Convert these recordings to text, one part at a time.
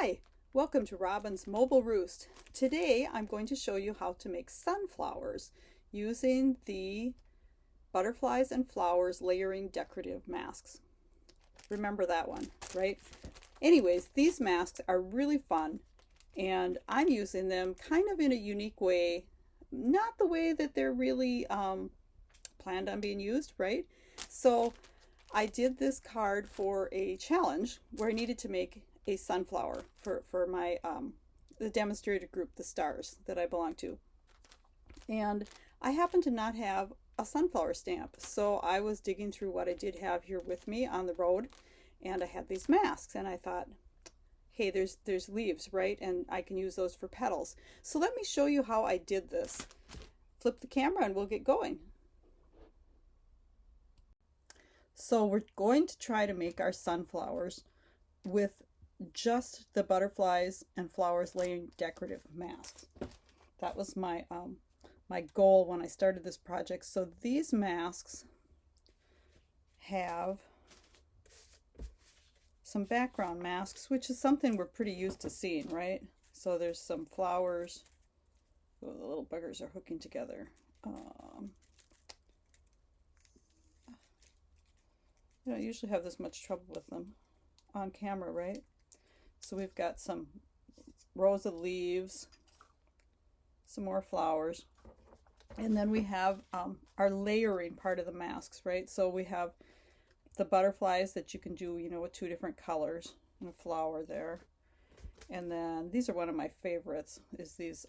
Hi, welcome to Robyn's Mobile Roost. Today I'm going to show you how to make sunflowers using the butterflies and flowers layering decorative masks. Remember that one, right? Anyways, these masks are really fun and I'm using them kind of in a unique way, not the way that they're really planned on being used, right? So I did this card for a challenge where I needed to make a sunflower for my the demonstrated group, the stars that I belong to. And I happen to not have a sunflower stamp, so I was digging through what I did have here with me on the road, and I had these masks, and I thought, hey, there's leaves, right? And I can use those for petals. So let me show you how I did this. Flip the camera and we'll get going. So we're going to try to make our sunflowers with just the butterflies and flowers laying decorative masks. That was my my goal when I started this project. So these masks have some background masks, which is something we're pretty used to seeing, right? So there's some flowers. Oh, the little buggers are hooking together. I don't usually have this much trouble with them on camera, right? So we've got some rows of leaves, some more flowers, and then we have our layering part of the masks, right? So we have the butterflies that you can do, you know, with two different colors and a flower there. And then these are one of my favorites, is these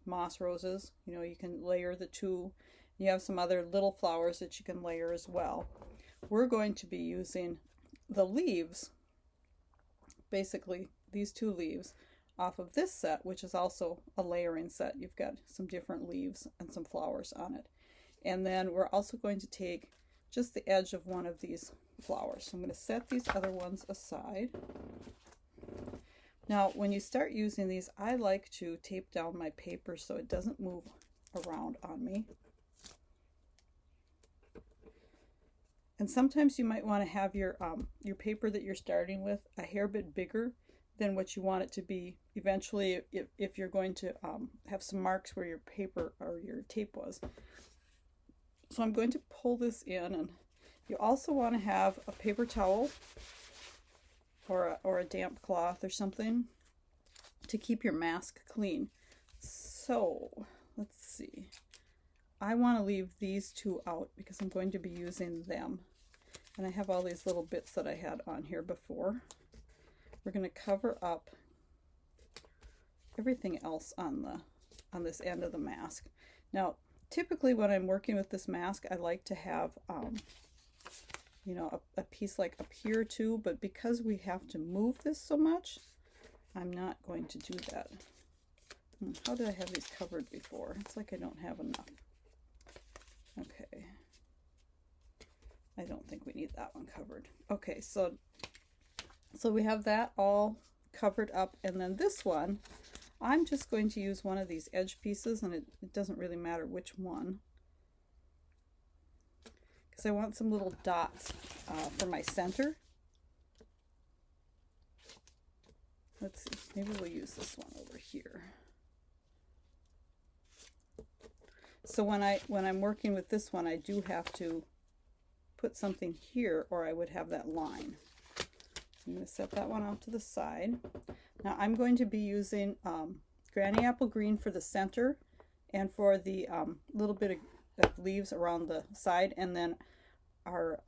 moss roses. You know, you can layer the two. You have some other little flowers that you can layer as well. We're going to be using the leaves, basically these two leaves, off of this set, which is also a layering set. You've got some different leaves and some flowers on it. And then we're also going to take just the edge of one of these flowers. So I'm going to set these other ones aside. Now, when you start using these, I like to tape down my paper so it doesn't move around on me. And sometimes you might want to have your paper that you're starting with a hair bit bigger than what you want it to be eventually if you're going to have some marks where your paper or your tape was. So I'm going to pull this in, and you also want to have a paper towel or a damp cloth or something to keep your mask clean. So let's see. I want to leave these two out because I'm going to be using them. And I have all these little bits that I had on here before. We're going to cover up everything else on this end of the mask. Now, typically when I'm working with this mask, I like to have you know, a piece like up here too, but because we have to move this so much, I'm not going to do that. How did I have these covered before? It's like I don't have enough. Okay. I don't think we need that one covered. Okay, so we have that all covered up, and then this one, I'm just going to use one of these edge pieces, and it doesn't really matter which one, because I want some little dots for my center. Let's see, maybe we'll use this one over here. So when I'm working with this one, I do have to put something here, or I would have that line. I'm going to set that one off to the side. Now I'm going to be using Granny Apple Green for the center and for the little bit of leaves around the side, and then our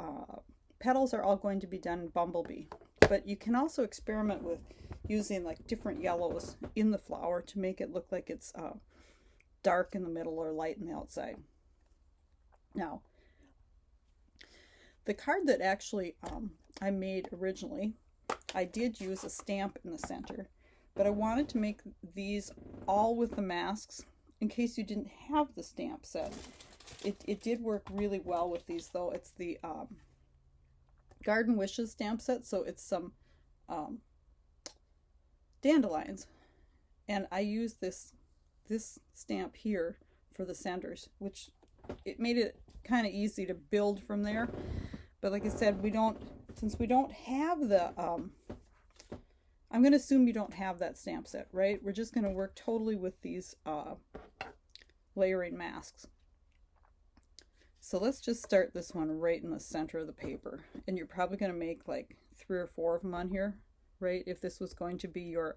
petals are all going to be done in Bumblebee. But you can also experiment with using like different yellows in the flower to make it look like it's dark in the middle or light in the outside. Now, the card that actually I made originally, I did use a stamp in the center, but I wanted to make these all with the masks in case you didn't have the stamp set. It did work really well with these though. It's the Garden Wishes stamp set, so it's some dandelions, and I used this stamp here for the centers, which it made it kind of easy to build from there. But like I said, since we don't have the I'm going to assume you don't have that stamp set, right? We're just going to work totally with these layering masks. So let's just start this one right in the center of the paper. And you're probably going to make like 3 or 4 of them on here, right? If this was going to be your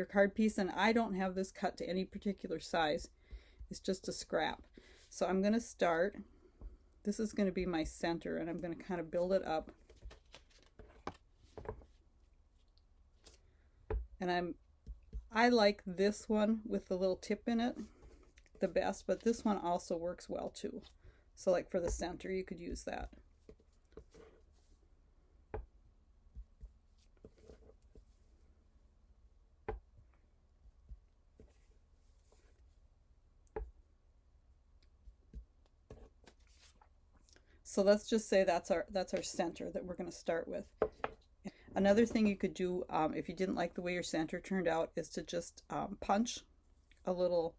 card piece. And I don't have this cut to any particular size. It's just a scrap. So I'm going to start. This is going to be my center, and I'm going to kind of build it up. And I like this one with the little tip in it the best, but this one also works well too. So like for the center, you could use that. So let's just say that's our center that we're going to start with. Another thing you could do if you didn't like the way your center turned out is to just punch a little,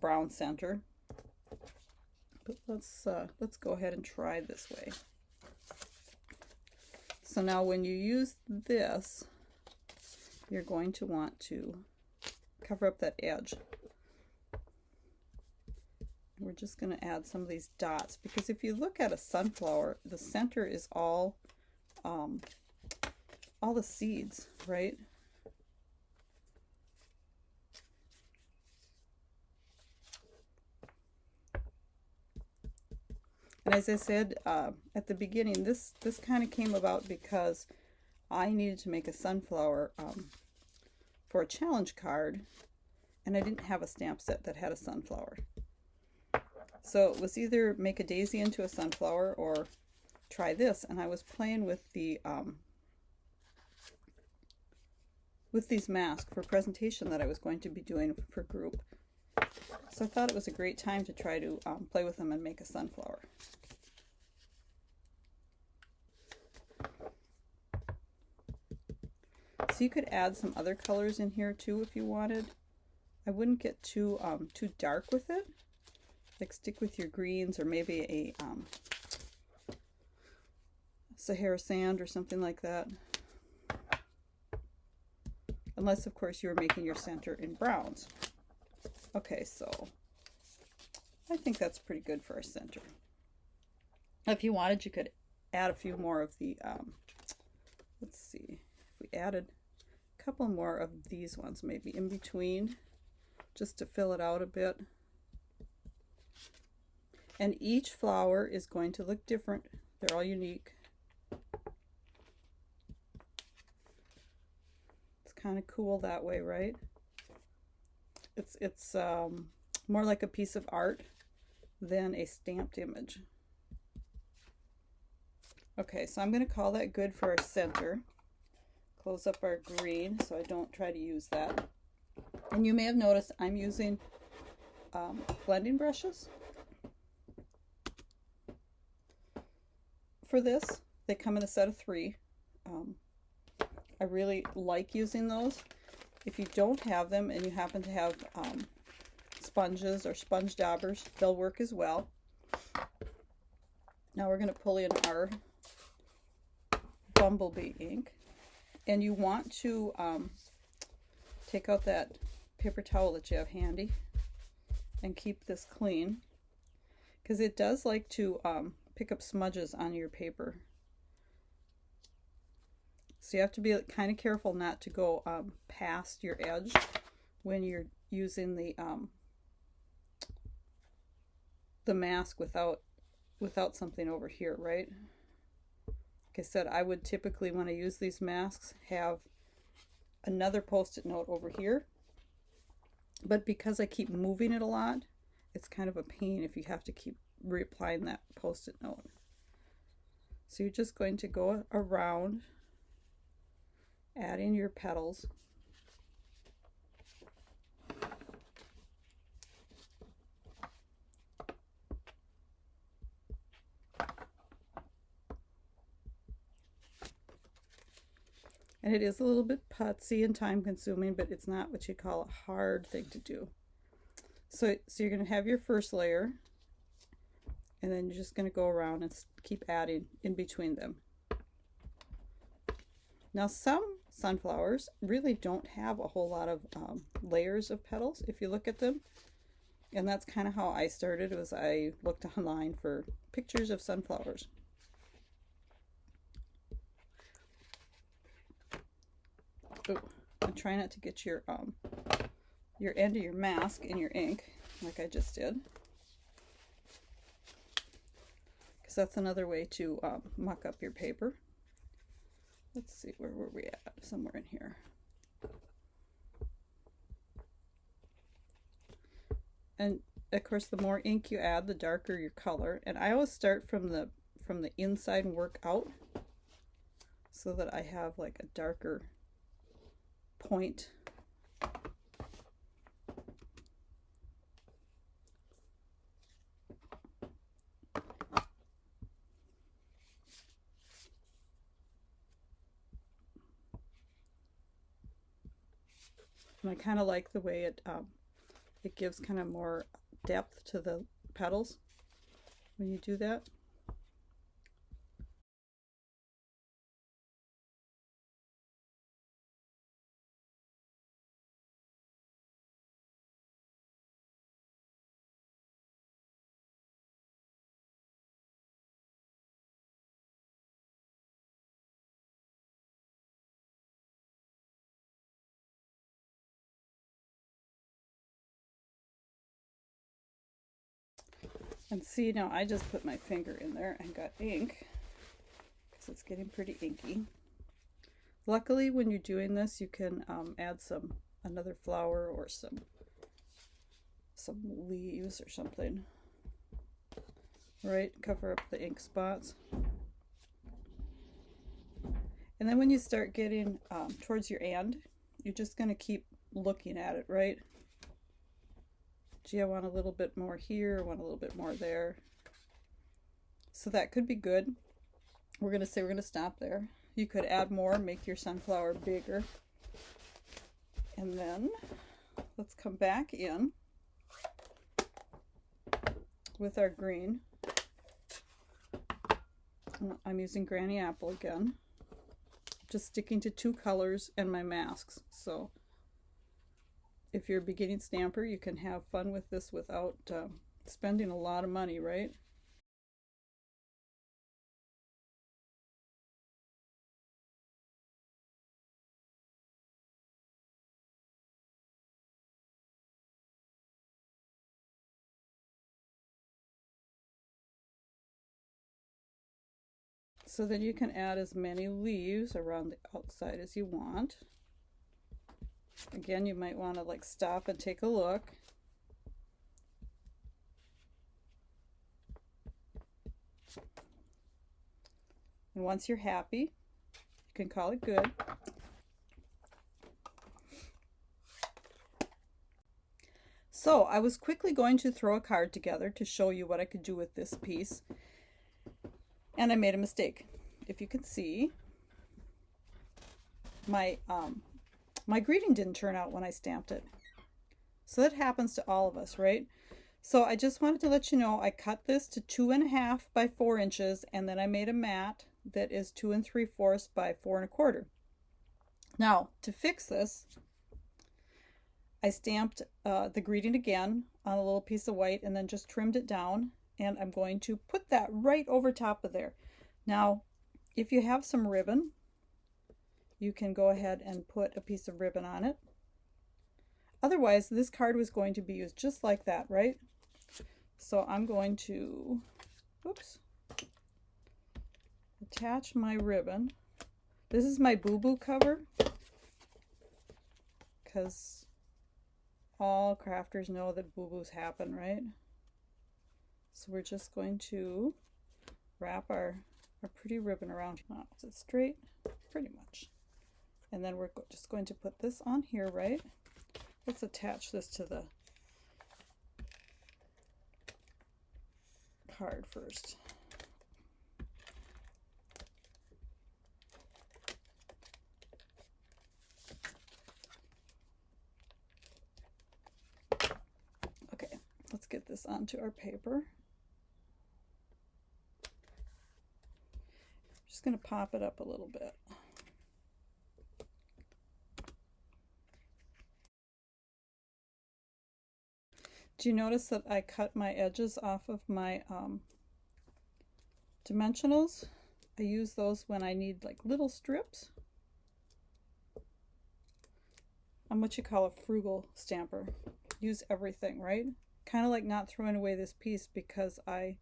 brown center. But let's go ahead and try this way. So now when you use this, you're going to want to cover up that edge. We're just going to add some of these dots, because if you look at a sunflower, the center is all the seeds, right? And as I said at the beginning, this kind of came about because I needed to make a sunflower for a challenge card, and I didn't have a stamp set that had a sunflower. So it was either make a daisy into a sunflower or try this, and I was playing with the with these masks for presentation that I was going to be doing for group. So I thought it was a great time to try to play with them and make a sunflower. So you could add some other colors in here too if you wanted. I wouldn't get too dark with it. Like stick with your greens, or maybe a Sahara sand or something like that. Unless, of course, you're making your center in browns. Okay, so I think that's pretty good for our center. If you wanted, you could add a few more of the, let's see, if we added a couple more of these ones maybe in between, just to fill it out a bit. And each flower is going to look different. They're all unique. It's kind of cool that way, right? It's more like a piece of art than a stamped image. Okay, so I'm going to call that good for our center. Close up our green so I don't try to use that. And you may have noticed I'm using blending brushes for this. They come in a set of 3. I really like using those. If you don't have them and you happen to have sponges or sponge daubers, they'll work as well. Now we're going to pull in our bumblebee ink, and you want to take out that paper towel that you have handy and keep this clean, because it does like to pick up smudges on your paper. So you have to be kind of careful not to go past your edge when you're using the mask without something over here, right? Like I said, I would typically, when I use these masks, have another post-it note over here. But because I keep moving it a lot, it's kind of a pain if you have to keep reapplying that post-it note. So you're just going to go around, adding your petals. And it is a little bit putsy and time consuming, but it's not what you call a hard thing to do. So you're going to have your first layer, and then you're just going to go around and keep adding in between them. Now some sunflowers really don't have a whole lot of layers of petals if you look at them. And that's kind of how I started, was I looked online for pictures of sunflowers. Oh, and try not to get your end of your mask in your ink like I just did, because that's another way to muck up your paper. Let's see, where were we at? Somewhere in here. And of course, the more ink you add, the darker your color. And I always start from the inside and work out, so that I have like a darker point. And I kind of like the way it gives kind of more depth to the petals when you do that. And see, now I just put my finger in there and got ink, because it's getting pretty inky. Luckily, when you're doing this, you can add another flower or some leaves or something. Right, cover up the ink spots. And then when you start getting towards your end, you're just going to keep looking at it, right? Gee, I want a little bit more here, I want a little bit more there. So that could be good. We're going to stop there. You could add more, make your sunflower bigger. And then let's come back in with our green. I'm using Granny Apple again. Just sticking to 2 colors and my masks. So if you're a beginning stamper, you can have fun with this without spending a lot of money, right? So then you can add as many leaves around the outside as you want. Again, you might want to like stop and take a look. And once you're happy, you can call it good. So I was quickly going to throw a card together to show you what I could do with this piece. And I made a mistake. If you can see, my greeting didn't turn out when I stamped it. So that happens to all of us, right? So I just wanted to let you know I cut this to 2.5 by 4 inches, and then I made a mat that is 2 3/4 by 4 1/4. Now to fix this, I stamped the greeting again on a little piece of white and then just trimmed it down, and I'm going to put that right over top of there. Now if you have some ribbon, you can go ahead and put a piece of ribbon on it. Otherwise, this card was going to be used just like that, right? So I'm going to, oops, attach my ribbon. This is my boo-boo cover, because all crafters know that boo-boos happen, right? So we're just going to wrap our pretty ribbon around. Oh, is it straight? Pretty much. And then we're just going to put this on here, right? Let's attach this to the card first. Okay, let's get this onto our paper. Just going to pop it up a little bit. Do you notice that I cut my edges off of my dimensionals? I use those when I need like little strips. I'm what you call a frugal stamper. Use everything, right? Kind of like not throwing away this piece because I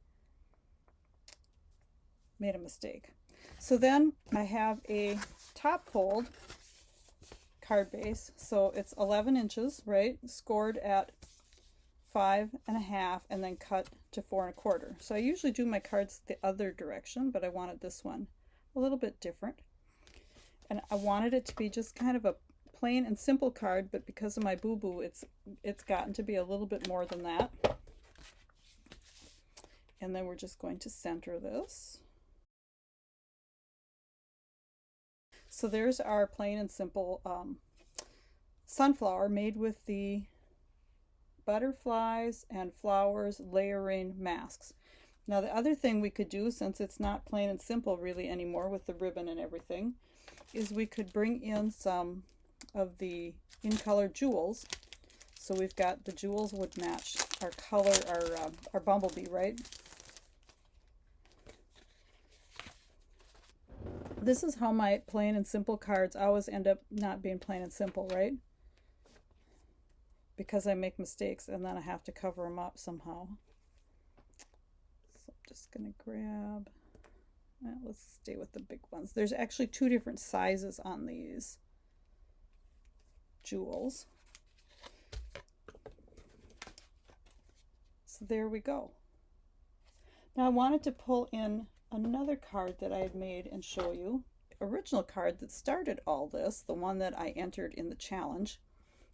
made a mistake. So then I have a top fold card base. So it's 11 inches, right? Scored at 5.5 and then cut to 4.25. So I usually do my cards the other direction, but I wanted this one a little bit different. And I wanted it to be just kind of a plain and simple card, but because of my boo-boo, it's gotten to be a little bit more than that. And then we're just going to center this. So there's our plain and simple sunflower made with the butterflies and flowers layering masks. Now the other thing we could do, since it's not plain and simple really anymore with the ribbon and everything, is we could bring in some of the in color jewels. So we've got the jewels would match our color, our bumblebee, right? This is how my plain and simple cards always end up not being plain and simple, right? Because I make mistakes and then I have to cover them up somehow. So I'm just going to grab, well, let's stay with the big ones. There's actually 2 different sizes on these jewels. So there we go. Now I wanted to pull in another card that I had made and show you. Original card that started all this, the one that I entered in the challenge.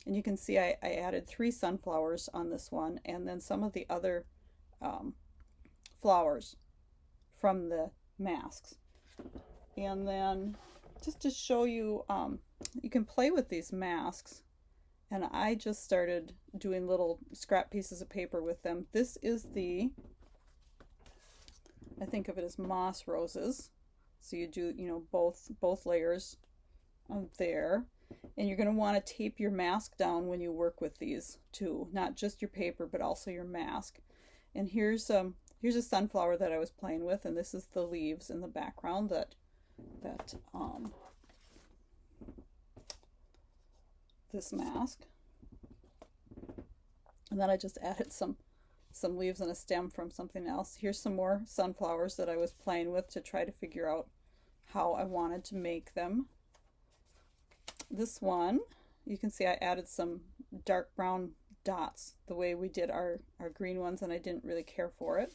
And you can see I added 3 sunflowers on this one, and then some of the other flowers from the masks. And then just to show you, you can play with these masks. And I just started doing little scrap pieces of paper with them. This is the, I think of it as moss roses. So you do, you know, both layers there. And you're going to want to tape your mask down when you work with these too, not just your paper, but also your mask. And here's a sunflower that I was playing with, and this is the leaves in the background that this mask. And then I just added some leaves and a stem from something else. Here's some more sunflowers that I was playing with to try to figure out how I wanted to make them. This one, you can see I added some dark brown dots the way we did our green ones, and I didn't really care for it.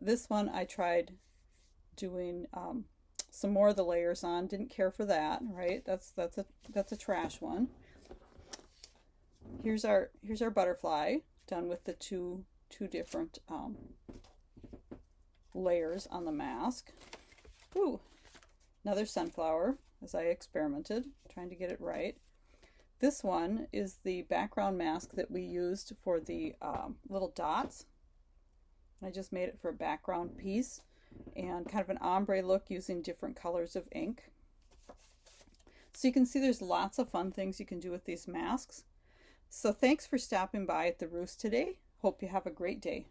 This one I tried doing some more of the layers on, didn't care for that, right? That's a trash one. Here's our butterfly done with the two different layers on the mask. Ooh, another sunflower as I experimented, trying to get it right. This one is the background mask that we used for the little dots. I just made it for a background piece and kind of an ombre look using different colors of ink. So you can see there's lots of fun things you can do with these masks. So thanks for stopping by at the Roost today. Hope you have a great day.